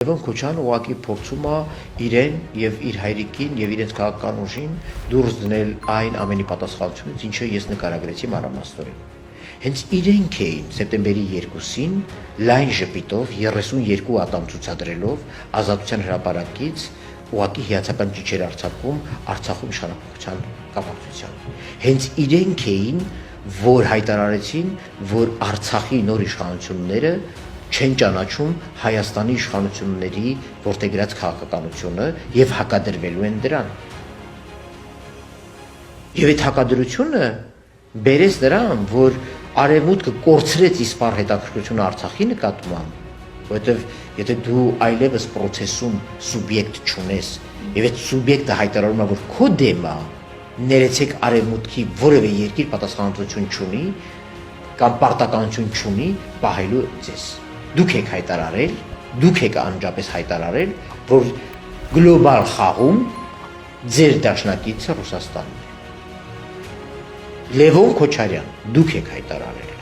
Լևոն Քոչարյանը ուղղակի փորձում է իրեն եւ իր հայրիկին եւ իրենց քաղաքական ուժին դուրս դնել այն ամենի պատասխանատվությունից, ինչը ես նկարագրեցի մանրամասնորեն։ Հենց իրենք էին սեպտեմբերի 2-ին լայն ժպիտով 32 ատամ ցուցադրելով Ազատության հրապարակից ուղղակի հիացական ճիչեր արձակում Արցախում իշխանապողության կապակցությամբ։ Հենց իրենք էին, որ հայտարարեցին, որ Արցախի նոր իշխանությունները չեն ճանաչում Հայաստանի իշխանությունների որդեգրած քաղաքականությունը եւ հակադրվելու են դրան։ Եվ այդ հակադրությունը բերեց դրան, որ Արևմուտքը կորցրեց իսպառ հետաքրքրությունը Արցախի նկատմամբ, որովհետեւ եթե դու այլևս process-ում սուբյեկտ չունես, եւ այդ սուբյեկտը հայտարարում է, որ քո դեմ է, ներեցեք Արևմուտքի որևէ երկիր պատասխանատվություն չունի կամ պարտականություն չունի պահելու ձեզ։ Դուք եք հայտարարել, դուք եք անմիջապես հայտարարել, որ գլոբալ խաղում ձեր դաշնակիցը Ռուսաստանն է։ Լևոն Քոչարյան, դուք եք հայտարարել։